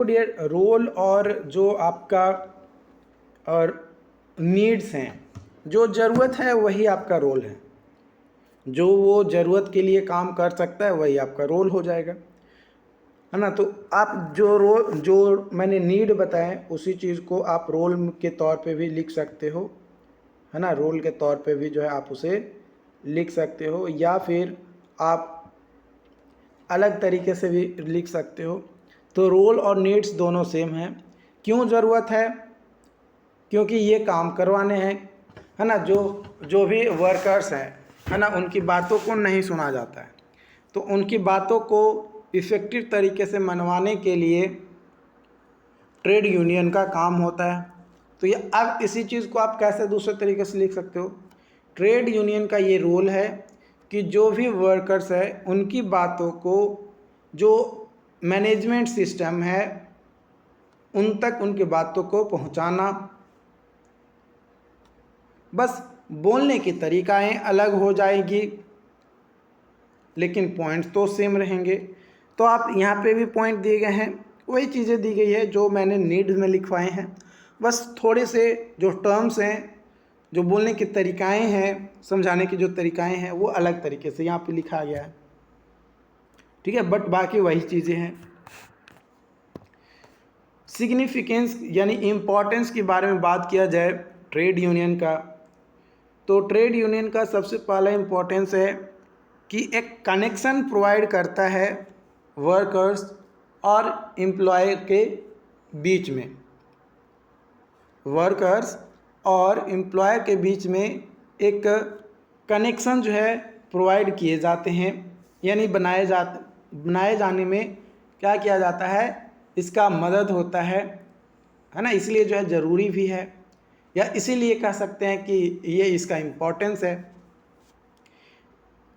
Dear role और जो आपका और नीड्स हैं, जो ज़रूरत है वही आपका रोल है। जो वो ज़रूरत के लिए काम कर सकता है वही आपका रोल हो जाएगा, है ना। तो आप जो मैंने नीड बताए उसी चीज़ को आप रोल के तौर पे भी लिख सकते हो, है ना। रोल के तौर पे भी जो है आप उसे लिख सकते हो, या फिर आप अलग तरीके से भी लिख सकते हो। तो रोल और नीड्स दोनों सेम हैं। क्यों ज़रूरत है? क्योंकि ये काम करवाने हैं, है ना। जो भी वर्कर्स हैं, है ना, उनकी बातों को नहीं सुना जाता है, तो उनकी बातों को इफ़ेक्टिव तरीके से मनवाने के लिए ट्रेड यूनियन का काम होता है। तो ये अब इसी चीज़ को आप कैसे दूसरे तरीके से लिख सकते हो? ट्रेड यूनियन का ये रोल है कि जो भी वर्कर्स है उनकी बातों को जो मैनेजमेंट सिस्टम है उन तक उनकी बातों को पहुंचाना। बस बोलने की तरीकाएं अलग हो जाएगी लेकिन पॉइंट्स तो सेम रहेंगे। तो आप यहाँ पे भी पॉइंट दिए गए हैं, वही चीज़ें दी गई है जो मैंने नीड्स में लिखवाए हैं। बस थोड़े से जो टर्म्स हैं, जो बोलने की तरीकाएं हैं, समझाने की जो तरीकाएं हैं वो अलग तरीके से यहाँ पे लिखा गया है, ठीक है। बट बाकी वही चीज़ें हैं। सिग्निफिकेंस यानी इम्पोर्टेंस के बारे में बात किया जाए ट्रेड यूनियन का, तो ट्रेड यूनियन का सबसे पहला इम्पोर्टेंस है कि एक कनेक्शन प्रोवाइड करता है वर्कर्स और एम्प्लॉय के बीच में। वर्कर्स और एम्प्लॉय के बीच में एक कनेक्शन जो है प्रोवाइड किए जाते हैं, यानी बनाए जाने में क्या किया जाता है, इसका मदद होता है ना। इसलिए जो है ज़रूरी भी है, या इसीलिए कह सकते हैं कि ये इसका इम्पोर्टेंस है।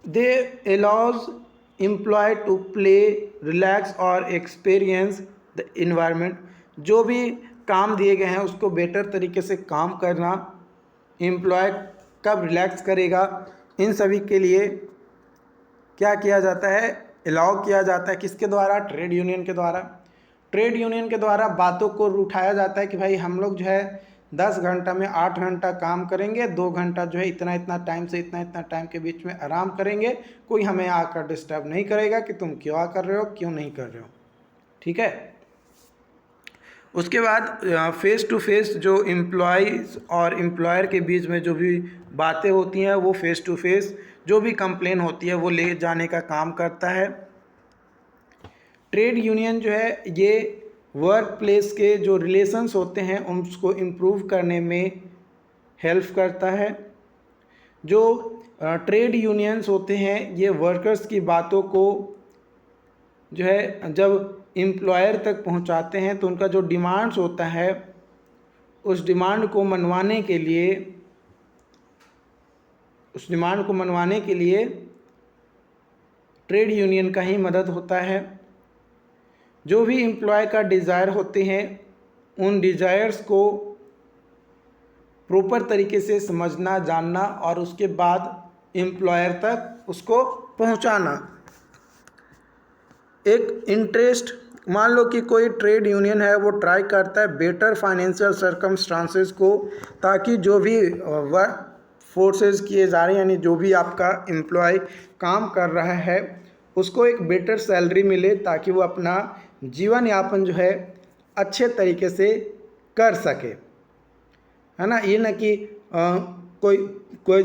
दे allows employee to play, relax और experience the environment। जो भी काम दिए गए हैं उसको बेटर तरीके से काम करना, एम्प्लॉय कब रिलैक्स करेगा, इन सभी के लिए क्या किया जाता है, अलाउ किया जाता है। किसके द्वारा? ट्रेड यूनियन के द्वारा। ट्रेड यूनियन के द्वारा बातों को उठाया जाता है कि भाई हम लोग जो है 10 घंटा में 8 घंटा काम करेंगे, 2 घंटा जो है इतना इतना टाइम से इतना इतना टाइम के बीच में आराम करेंगे, कोई हमें आकर डिस्टर्ब नहीं करेगा कि तुम क्यों कर रहे हो, क्यों नहीं कर रहे हो, ठीक है। उसके बाद फेस टू फेस जो एम्प्लॉयज़ और एम्प्लॉयर के बीच में जो भी बातें होती हैं वो फेस टू फेस जो भी कंप्लेन होती है वो ले जाने का काम करता है। ट्रेड यूनियन जो है ये वर्क प्लेस के जो रिलेशंस होते हैं उसको इम्प्रूव करने में हेल्प करता है। जो ट्रेड यूनियंस होते हैं ये वर्कर्स की बातों को जो है जब एम्प्लॉयर तक पहुंचाते हैं तो उनका जो डिमांड्स होता है उस डिमांड को मनवाने के लिए ट्रेड यूनियन का ही मदद होता है। जो भी एम्प्लॉय का डिज़ायर होते हैं उन डिज़ायर्स को प्रॉपर तरीके से समझना, जानना और उसके बाद एम्प्लॉयर तक उसको पहुंचाना। एक इंटरेस्ट, मान लो कि कोई ट्रेड यूनियन है वो ट्राई करता है बेटर फाइनेंशियल सर्कमस्टांसेस को, ताकि जो भी वर्क फोर्सेस किए जा रहे हैं यानी जो भी आपका एम्प्लॉय काम कर रहा है उसको एक बेटर सैलरी मिले, ताकि वो अपना जीवन यापन जो है अच्छे तरीके से कर सके, है ना। ये ना कि कोई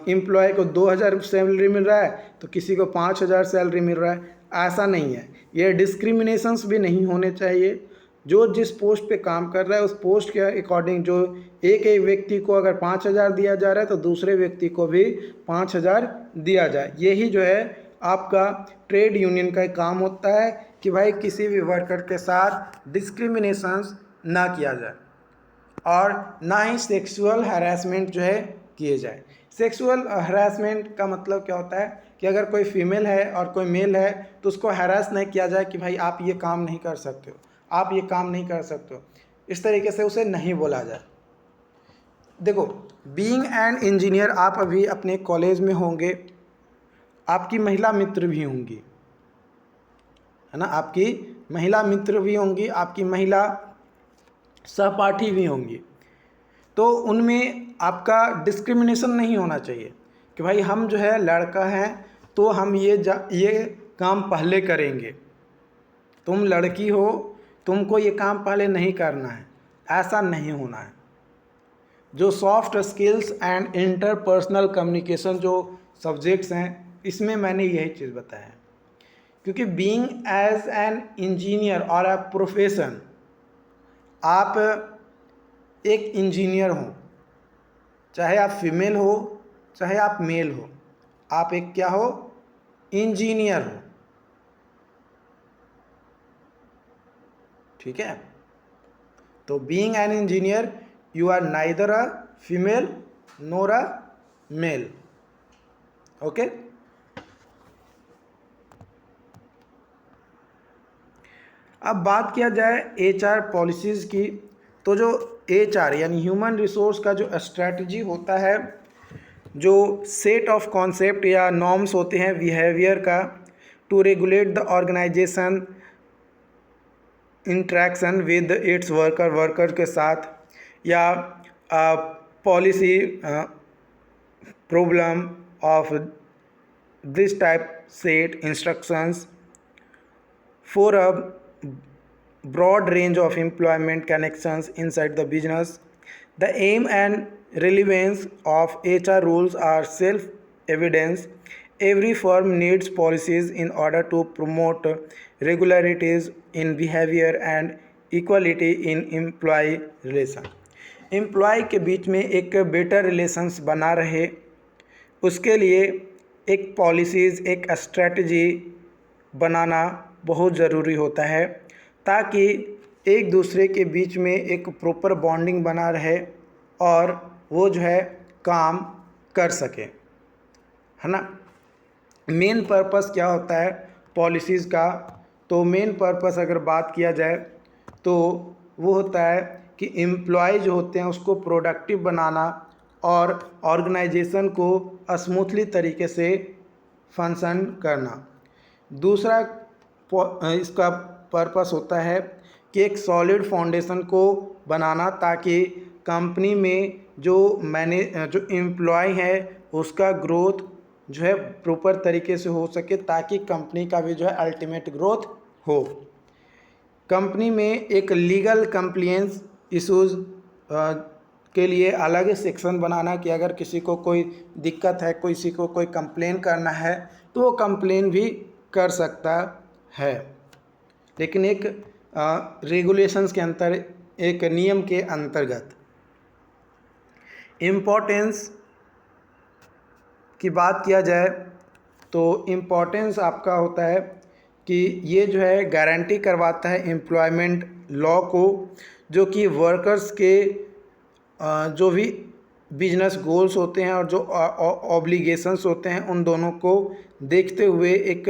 एम्प्लॉय को 2000 सैलरी मिल रहा है तो किसी को 5000 सैलरी मिल रहा है, ऐसा नहीं है। ये डिस्क्रिमिनेशंस भी नहीं होने चाहिए। जो जिस पोस्ट पे काम कर रहा है उस पोस्ट के अकॉर्डिंग जो एक व्यक्ति को अगर 5000 दिया जा रहा है तो दूसरे व्यक्ति को भी 5000 दिया जाए। यही जो है आपका ट्रेड यूनियन का काम होता है कि भाई किसी भी वर्कर के साथ डिस्क्रिमिनेशंस ना किया जाए और ना ही सेक्सुअल हैरेसमेंट जो है किए जाए। सेक्सुअल हैरेसमेंट का मतलब क्या होता है कि अगर कोई फीमेल है और कोई मेल है तो उसको हैरेस नहीं किया जाए कि भाई आप ये काम नहीं कर सकते हो, आप ये काम नहीं कर सकते हो, इस तरीके से उसे नहीं बोला जाए। देखो, बीइंग एन इंजीनियर, आप अभी अपने कॉलेज में होंगे, आपकी महिला मित्र भी होंगी, है ना, आपकी महिला मित्र भी होंगी, आपकी महिला सहपाठी भी होंगी, तो उनमें आपका डिस्क्रिमिनेशन नहीं होना चाहिए कि भाई हम जो है लड़का हैं तो हम ये काम पहले करेंगे, तुम लड़की हो तुमको ये काम पहले नहीं करना है, ऐसा नहीं होना है। जो soft skills and interpersonal communication जो सब्जेक्ट्स हैं, इसमें मैंने यही चीज़ बताया है। क्योंकि बीइंग एज एन इंजीनियर और अ प्रोफेशन, आप एक इंजीनियर हो, चाहे आप फीमेल हो चाहे आप मेल हो, आप एक क्या हो, इंजीनियर हो, ठीक है। तो being an engineer you are neither a female nor a male, okay. अब बात किया जाए HR पॉलिसीज़ की, तो जो HR यानी ह्यूमन रिसोर्स का जो स्ट्रैटेजी होता है, जो सेट ऑफ कॉन्सेप्ट या नॉर्म्स होते हैं बिहेवियर का, to regulate the organisation interaction with its worker के साथ, या policy problem of this type set instructions for a broad range of employment connections inside the business. The aim and relevance of HR rules are self-evident. Every firm needs policies in order to promote regularities in behavior and equality in employee relation. Employee के बीच में एक better relations बना रहे, उसके लिए एक policies, एक स्ट्रेटजी बनाना बहुत ज़रूरी होता है, ताकि एक दूसरे के बीच में एक प्रॉपर बॉन्डिंग बना रहे और वो जो है काम कर सके, है ना। मेन पर्पस क्या होता है पॉलिसीज़ का, तो मेन पर्पस अगर बात किया जाए तो वो होता है कि एम्प्लॉय जो होते हैं उसको प्रोडक्टिव बनाना और ऑर्गेनाइजेशन को स्मूथली तरीके से फंक्शन करना। दूसरा इसका पर्पस होता है कि एक सॉलिड फाउंडेशन को बनाना, ताकि कंपनी में जो एम्प्लॉय है उसका ग्रोथ जो है प्रॉपर तरीके से हो सके, ताकि कंपनी का भी जो है अल्टीमेट ग्रोथ हो। कंपनी में एक लीगल कंप्लायंस इश्यूज़ के लिए अलग सेक्शन बनाना कि अगर किसी को कोई दिक्कत है, किसी को कोई कंप्लेन करना है तो वो कंप्लेन भी कर सकता है, लेकिन एक रेगुलेशंस के अंतर, एक नियम के अंतर्गत। इम्पोर्टेंस की बात किया जाए तो इम्पोर्टेंस आपका होता है कि ये जो है गारंटी करवाता है एम्प्लॉयमेंट लॉ को, जो कि वर्कर्स के जो भी बिजनेस गोल्स होते हैं और जो ऑब्लिगेशंस होते हैं, उन दोनों को देखते हुए एक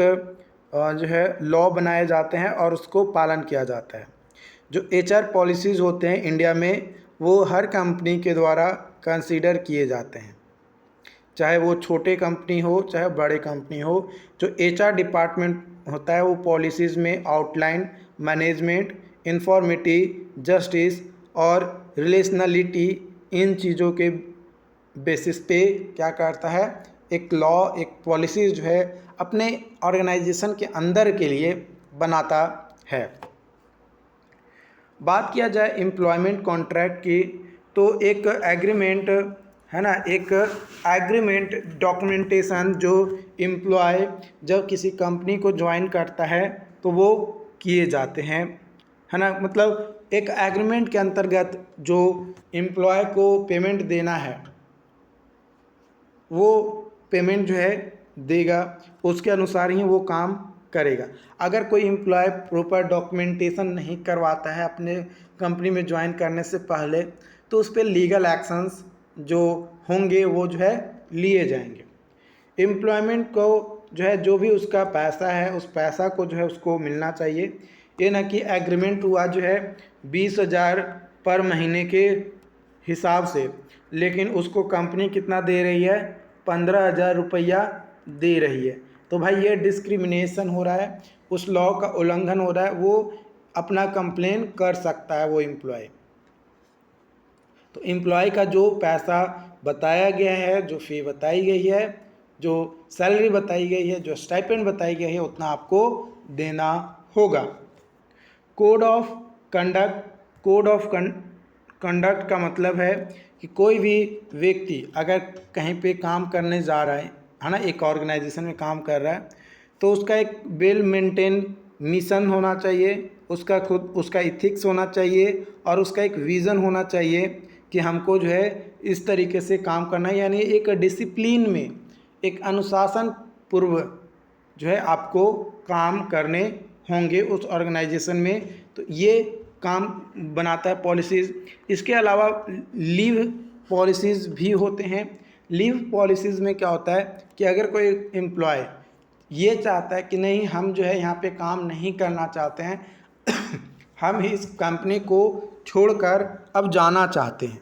जो है लॉ बनाए जाते हैं और उसको पालन किया जाता है। जो HR पॉलिसीज़ होते हैं इंडिया में, वो हर कंपनी के द्वारा कंसीडर किए जाते हैं, चाहे वो छोटे कंपनी हो चाहे बड़े कंपनी हो। जो HR डिपार्टमेंट होता है वो पॉलिसीज़ में आउटलाइन, मैनेजमेंट, इन्फॉर्मेटी, जस्टिस और रिलेशनलिटी, इन चीज़ों के बेसिस पे क्या करता है, एक लॉ, एक पॉलिसी जो है अपने ऑर्गेनाइजेशन के अंदर के लिए बनाता है। बात किया जाए एम्प्लॉयमेंट कॉन्ट्रैक्ट की, तो एक एग्रीमेंट है ना, एक एग्रीमेंट डॉक्यूमेंटेशन जो एम्प्लॉय जब किसी कंपनी को ज्वाइन करता है तो वो किए जाते हैं, है ना। मतलब एक एग्रीमेंट के अंतर्गत जो एम्प्लॉय को पेमेंट देना है वो पेमेंट जो है देगा, उसके अनुसार ही वो काम करेगा। अगर कोई एम्प्लॉय प्रॉपर डॉक्यूमेंटेशन नहीं करवाता है अपने कंपनी में ज्वाइन करने से पहले, तो उस पर लीगल एक्शंस जो होंगे वो जो है लिए जाएंगे। एम्प्लॉयमेंट को जो है जो भी उसका पैसा है उस पैसा को जो है उसको मिलना चाहिए। ये ना कि एग्रीमेंट हुआ जो है 20,000 पर महीने के हिसाब से, लेकिन उसको कंपनी कितना दे रही है, 15,000 रुपया दे रही है, तो भाई ये डिस्क्रिमिनेशन हो रहा है। उस लॉ का उल्लंघन हो रहा है, वो अपना कंप्लेन कर सकता है वो एम्प्लॉय। तो एम्प्लॉय का जो पैसा बताया गया है, जो फ़ी बताई गई है, जो सैलरी बताई गई है, जो स्टाइपेंड बताई गई है, उतना आपको देना होगा। Code of conduct, code of conduct का मतलब है कि कोई भी व्यक्ति अगर कहीं पे काम करने जा रहा है ना, एक ऑर्गेनाइजेशन में काम कर रहा है, तो उसका एक वेल मेंटेन मिशन होना चाहिए, उसका खुद उसका इथिक्स होना चाहिए, और उसका एक विज़न होना चाहिए कि हमको जो है इस तरीके से काम करना है, यानी एक डिसिप्लिन में, एक अनुशासन पूर्व जो है आपको काम करने होंगे उस ऑर्गेनाइजेशन में। तो ये काम बनाता है पॉलिसीज़। इसके अलावा लीव पॉलिसीज़ भी होते हैं। लीव पॉलिसीज़ में क्या होता है कि अगर कोई एम्प्लॉय ये चाहता है कि नहीं, हम जो है यहाँ पे काम नहीं करना चाहते हैं हम इस कंपनी को छोड़कर अब जाना चाहते हैं,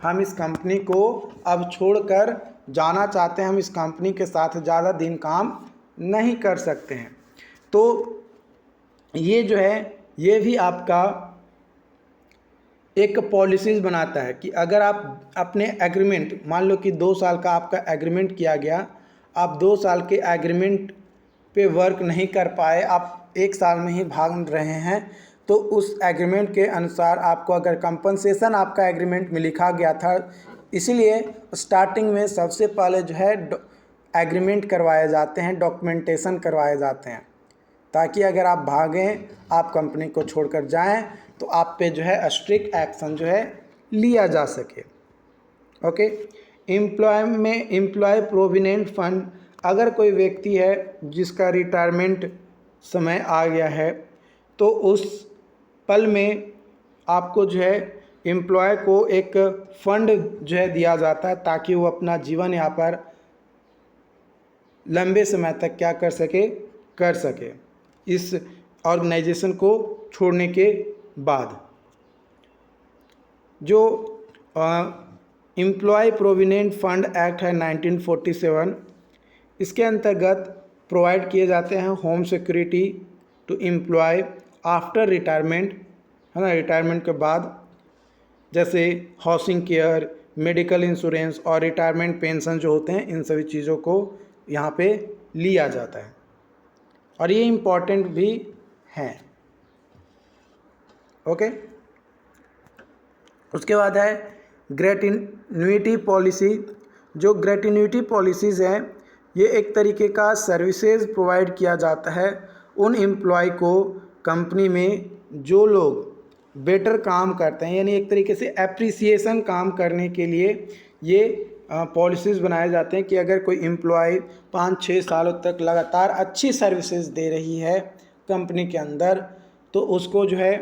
हम इस कंपनी को अब छोड़कर जाना चाहते हैं, हम इस कंपनी के साथ ज़्यादा दिन काम नहीं कर सकते हैं, तो ये जो है ये भी आपका एक पॉलिसीज़ बनाता है कि अगर आप अपने एग्रीमेंट, मान लो कि 2 साल का आपका एग्रीमेंट किया गया, आप 2 साल के एग्रीमेंट पे वर्क नहीं कर पाए, आप 1 साल में ही भाग रहे हैं, तो उस एग्रीमेंट के अनुसार आपको अगर कंपनसेशन आपका एग्रीमेंट में लिखा गया था, इसीलिए स्टार्टिंग में सबसे पहले जो है एग्रीमेंट करवाए जाते हैं, डॉक्यूमेंटेशन करवाए जाते हैं, ताकि अगर आप भागें, आप कंपनी को छोड़कर जाएं, तो आप पे जो है स्ट्रिक्ट एक्शन जो है लिया जा सके। ओके। एम्प्लॉय प्रोविडेंट फंड, अगर कोई व्यक्ति है जिसका रिटायरमेंट समय आ गया है, तो उस पल में आपको जो है एम्प्लॉय को एक फंड जो है दिया जाता है, ताकि वो अपना जीवन यहाँ पर लंबे समय तक क्या कर सके इस ऑर्गेनाइजेशन को छोड़ने के बाद। जो एम्प्लॉय प्रोविडेंट फंड एक्ट है 1947, इसके अंतर्गत प्रोवाइड किए जाते हैं home security to employee after retirement, है ना, रिटायरमेंट के बाद, जैसे हाउसिंग केयर, मेडिकल इंश्योरेंस और रिटायरमेंट पेंशन जो होते हैं, इन सभी चीज़ों को यहाँ पे लिया जाता है, और ये इम्पॉर्टेंट भी हैं। ओके। उसके बाद है ग्रेट्युटी पॉलिसी। जो ग्रेट्युटी पॉलिसीज़ हैं, ये एक तरीके का सर्विसेज प्रोवाइड किया जाता है उन एम्प्लॉय को कंपनी में जो लोग बेटर काम करते हैं, यानी एक तरीके से एप्रिसिएशन काम करने के लिए ये पॉलिसीज़ बनाए जाते हैं कि अगर कोई एम्प्लॉय 5-6 सालों तक लगातार अच्छी सर्विसेज दे रही है कंपनी के अंदर, तो उसको जो है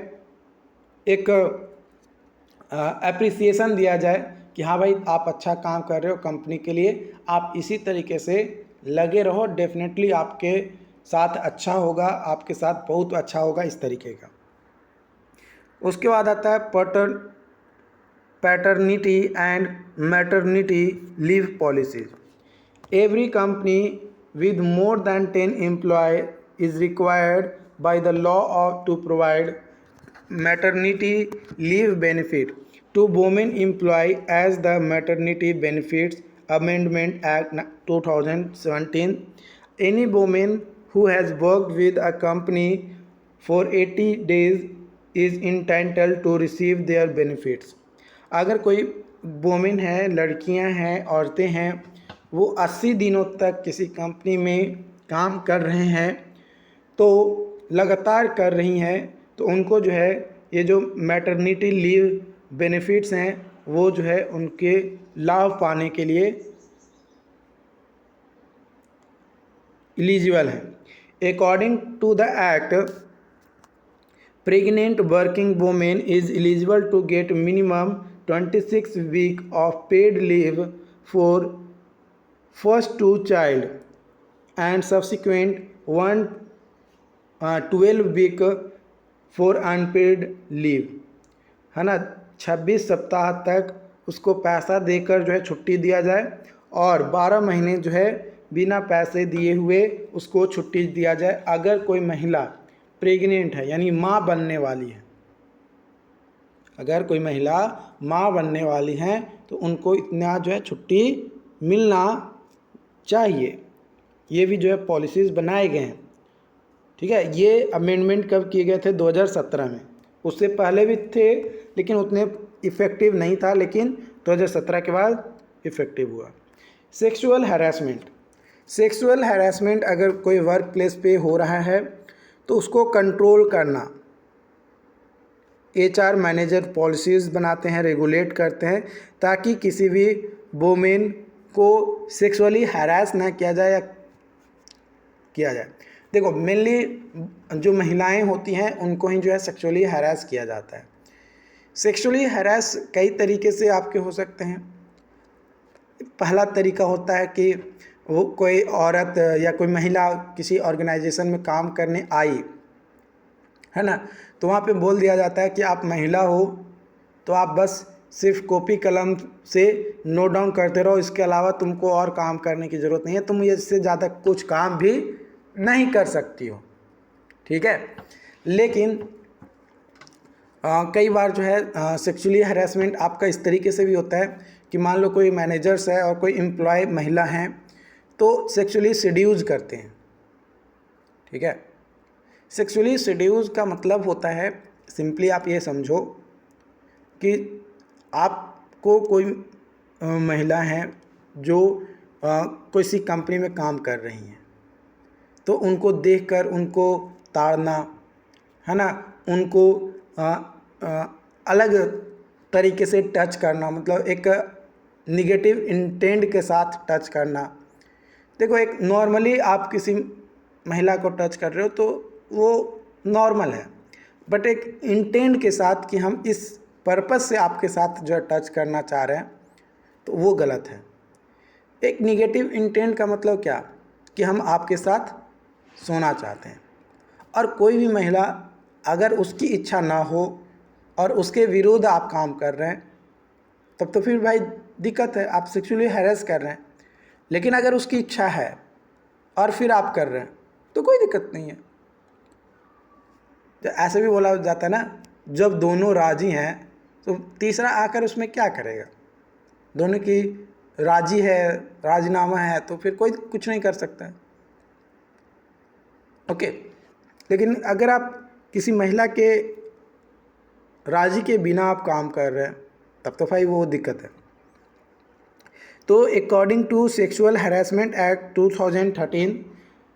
एक एप्रिसिएशन दिया जाए कि हाँ भाई, आप अच्छा काम कर रहे हो कंपनी के लिए, आप इसी तरीके से लगे रहो, डेफिनेटली आपके साथ अच्छा होगा, आपके साथ बहुत अच्छा होगा, इस तरीके का। उसके बाद आता है paternity and maternity leave policies. Every company with more than 10 employees is required by the law to provide maternity leave benefit to women employees as the Maternity Benefits Amendment Act 2017. Any woman who has worked with a company for 80 days is entitled to receive their benefits. अगर कोई women है, लड़कियां हैं, औरतें हैं, वो 80 दिनों तक किसी कंपनी में काम कर रहे हैं, तो लगातार कर रही हैं, तो उनको जो है ये जो मैटरनिटी लीव बेनिफिट्स हैं, वो जो है उनके लाभ पाने के लिए एलिजिबल हैं। According to the act, pregnant working woman is eligible to get minimum 26 weeks of paid leave for first 2 child and subsequent 12 week for unpaid leave, है ना। 26 सप्ताह तक उसको पैसा देकर जो है छुट्टी दिया जाए, और 12 महीने जो है बिना पैसे दिए हुए उसको छुट्टी दिया जाए। अगर कोई महिला प्रेग्नेंट है यानी माँ बनने वाली है, अगर कोई महिला माँ बनने वाली हैं तो उनको इतना जो है छुट्टी मिलना चाहिए। ये भी जो है पॉलिसीज़ बनाए गए हैं, ठीक है। ये अमेंडमेंट कब किए गए थे? 2017 में। उससे पहले भी थे लेकिन उतने इफ़ेक्टिव नहीं था, लेकिन 2017 के बाद इफ़ेक्टिव हुआ। सेक्सुअल हैरेसमेंट, सेक्सुअल हैरेसमेंट अगर कोई वर्क प्लेस पे हो रहा है तो उसको कंट्रोल करना HR मैनेजर पॉलिसीज़ बनाते हैं, रेगुलेट करते हैं, ताकि किसी भी वुमेन को सेक्सुअली हैरास ना किया जाए या किया जाए। देखो मेनली जो महिलाएं होती हैं उनको ही जो है सेक्सुअली हैरास किया जाता है। सेक्सुअली हैरास कई तरीके से आपके हो सकते हैं। पहला तरीका होता है कि वो कोई औरत या कोई महिला किसी ऑर्गेनाइजेशन में काम करने आई है ना, तो वहाँ पे बोल दिया जाता है कि आप महिला हो तो आप बस सिर्फ कॉपी कलम से नोट डाउन करते रहो, इसके अलावा तुमको और काम करने की ज़रूरत नहीं है, तुम इससे ज़्यादा कुछ काम भी नहीं कर सकती हो, ठीक है। लेकिन कई बार जो है सेक्सुअली हैरेसमेंट आपका इस तरीके से भी होता है कि मान लो कोई मैनेजर्स है और कोई एम्प्लॉय महिला हैं तो सेक्सुअली सीड्यूस करते हैं, ठीक है। सेक्सुअली सीड्यूस का मतलब होता है, सिंपली आप ये समझो कि आपको कोई महिला हैं जो किसी कंपनी में काम कर रही हैं, तो उनको देखकर उनको ताड़ना है ना, उनको अलग तरीके से टच करना, मतलब एक निगेटिव इंटेंट के साथ टच करना। देखो एक नॉर्मली आप किसी महिला को टच कर रहे हो तो वो नॉर्मल है, बट एक इंटेंट के साथ कि हम इस पर्पस से आपके साथ जो है टच करना चाह रहे हैं तो वो गलत है। एक निगेटिव इंटेंट का मतलब क्या, कि हम आपके साथ सोना चाहते हैं, और कोई भी महिला अगर उसकी इच्छा ना हो और उसके विरुद्ध आप काम कर रहे हैं तब तो फिर भाई दिक्कत है, आप सेक्सुअली हैरेस कर रहे हैं। लेकिन अगर उसकी इच्छा है और फिर आप कर रहे हैं तो कोई दिक्कत नहीं है। तो ऐसे भी बोला जाता है ना, जब दोनों राजी हैं तो तीसरा आकर उसमें क्या करेगा, दोनों की राजी है, राजीनामा है, तो फिर कोई कुछ नहीं कर सकता है, ओके। लेकिन अगर आप किसी महिला के राजी के बिना आप काम कर रहे हैं तब तो भाई वो दिक्कत है। तो according to sexual harassment act 2013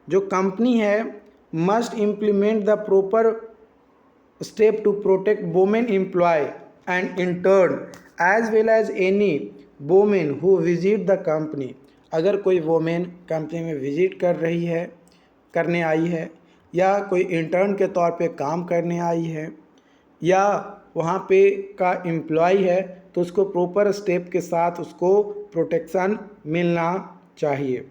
जो कंपनी है must implement the proper step to protect women employee and intern as well as any women who visit the company. अगर कोई वुमेन कंपनी में विजिट कर रही है, करने आई है, या कोई इंटर्न के तौर पे काम करने आई है, या वहाँ पे का एम्प्लॉय है, तो उसको प्रॉपर स्टेप के साथ उसको प्रोटेक्शन मिलना चाहिए।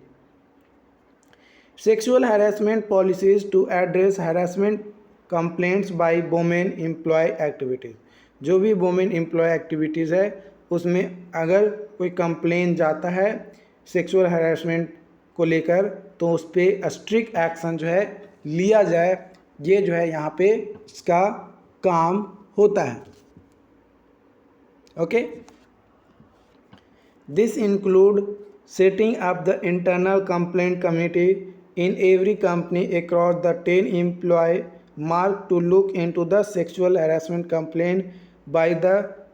Sexual harassment policies to address harassment complaints by women employee activities. जो भी वुमेन एम्प्लॉय एक्टिविटीज़ है उसमें अगर कोई कंप्लेन जाता है सेक्सुअल हैरेसमेंट को लेकर तो उस पर स्ट्रिक्ट एक्शन जो है लिया जाए, ये जो है यहाँ पे इसका काम होता है, okay. This include setting up the internal complaint committee in every company across the 10 employee mark to look into the sexual harassment complaint by the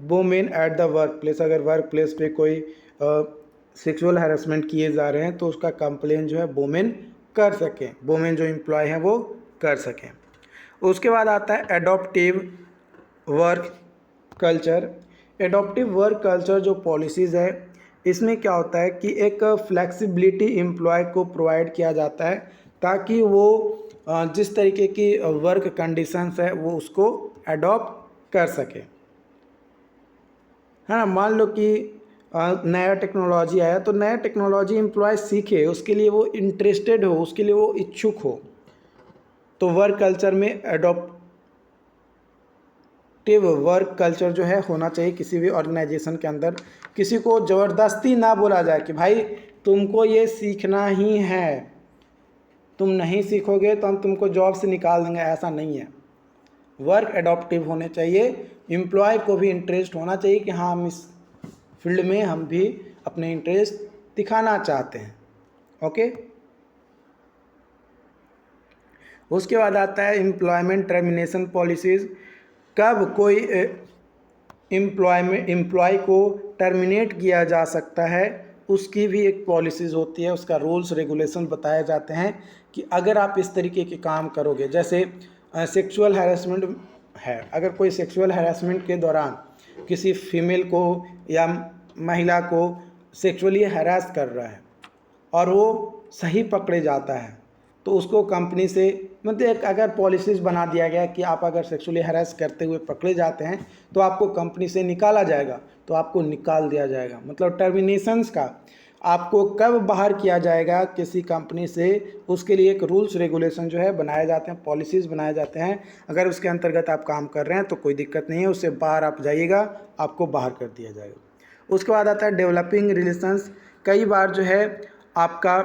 women at the work place. अगर वर्क प्लेस पे कोई sexual harassment किए जा रहे हैं तो उसका complain जो है वुमेन कर सकें, वुमेन जो एम्प्लॉय हैं वो कर सकें। उसके बाद आता है adaptive work culture. Adaptive work culture जो पॉलिसीज़ है इसमें क्या होता है कि एक फ्लेक्सिबिलिटी एम्प्लॉय को प्रोवाइड किया जाता है ताकि वो जिस तरीके की वर्क कंडीशंस है वो उसको एडॉप्ट कर सके, है ना। मान लो कि नया टेक्नोलॉजी आया तो नया टेक्नोलॉजी एम्प्लॉय सीखे, उसके लिए वो इंटरेस्टेड हो, उसके लिए वो इच्छुक हो, तो वर्क कल्चर में एडॉप्टिव वर्क कल्चर जो है होना चाहिए किसी भी ऑर्गेनाइजेशन के अंदर। किसी को ज़बरदस्ती ना बोला जाए कि भाई तुमको ये सीखना ही है, तुम नहीं सीखोगे तो हम तुमको जॉब से निकाल देंगे, ऐसा नहीं है। वर्क एडॉप्टिव होने चाहिए, एम्प्लॉय को भी इंटरेस्ट होना चाहिए कि हाँ हम इस फील्ड में हम भी अपने इंटरेस्ट दिखाना चाहते हैं। ओके, उसके बाद आता है एम्प्लॉयमेंट टर्मिनेशन पॉलिसीज़। कब कोई एम्प्लॉय को टर्मिनेट किया जा सकता है, उसकी भी एक पॉलिसीज़ होती है, उसका रूल्स रेगुलेशन बताए जाते हैं कि अगर आप इस तरीके के काम करोगे, जैसे सेक्सुअल हैरेसमेंट है, अगर कोई सेक्सुअल हैरेसमेंट के दौरान किसी फीमेल को या महिला को सेक्सुअली हैरास कर रहा है और वो सही पकड़े जाता है, तो उसको कंपनी से मतलब एक अगर पॉलिसीज़ बना दिया गया कि आप अगर सेक्सुअली हैरेस करते हुए पकड़े जाते हैं तो आपको कंपनी से निकाला जाएगा, तो आपको निकाल दिया जाएगा। मतलब टर्मिनेशंस का आपको कब बाहर किया जाएगा किसी कंपनी से, उसके लिए एक रूल्स रेगुलेशन जो है बनाए जाते हैं, पॉलिसीज़ बनाए जाते हैं। अगर उसके अंतर्गत आप काम कर रहे हैं तो कोई दिक्कत नहीं है, उससे बाहर आप जाइएगा, आपको बाहर कर दिया जाएगा। उसके बाद आता है डेवलपिंग रिलेशंस। कई बार जो है आपका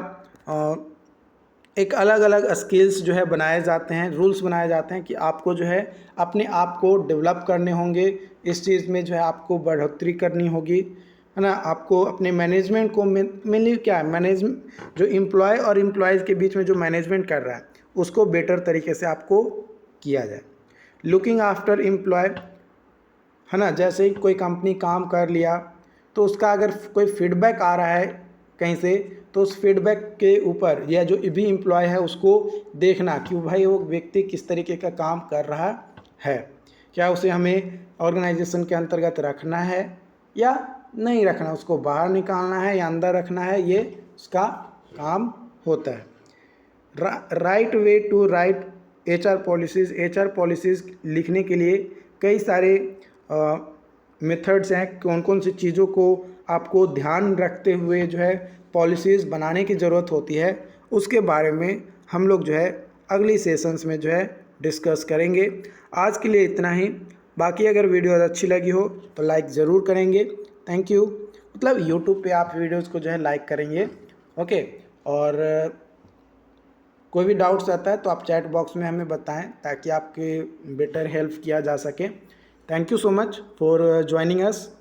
एक अलग अलग स्किल्स जो है बनाए जाते हैं, रूल्स बनाए जाते हैं कि आपको जो है अपने आप को डेवलप करने होंगे, इस चीज़ में जो है आपको बढ़ोतरी करनी होगी, है ना। आपको अपने मैनेजमेंट को मेनली क्या है, मैनेजमेंट जो एम्प्लॉय और एम्प्लॉयज़ के बीच में जो मैनेजमेंट कर रहा है उसको बेटर तरीके से आपको किया जाए। लुकिंग आफ्टर एम्प्लॉय, है ना, जैसे ही कोई कंपनी काम कर लिया तो उसका अगर कोई फीडबैक आ रहा है कहीं से, तो उस फीडबैक के ऊपर या जो भी एम्प्लॉय है उसको देखना कि भाई वो व्यक्ति किस तरीके का काम कर रहा है, क्या उसे हमें ऑर्गेनाइजेशन के अंतर्गत रखना है या नहीं रखना, उसको बाहर निकालना है या अंदर रखना है, ये उसका काम होता है। Right way to write HR policies. HR policies लिखने के लिए कई सारे मेथड्स हैं, कौन कौन सी चीज़ों को आपको ध्यान रखते हुए जो है पॉलिसीज़ बनाने की ज़रूरत होती है, उसके बारे में हम लोग जो है अगली सेशंस में जो है डिस्कस करेंगे। आज के लिए इतना ही। बाकी अगर वीडियो अच्छी लगी हो तो लाइक ज़रूर करेंगे। Thank you. मतलब यूट्यूब पे आप वीडियोज़ को जो है लाइक करेंगे। ओके, और कोई भी डाउट्स आता है तो आप चैट बॉक्स में हमें बताएं ताकि आपके बेटर हेल्प किया जा सके। Thank you so much for joining us.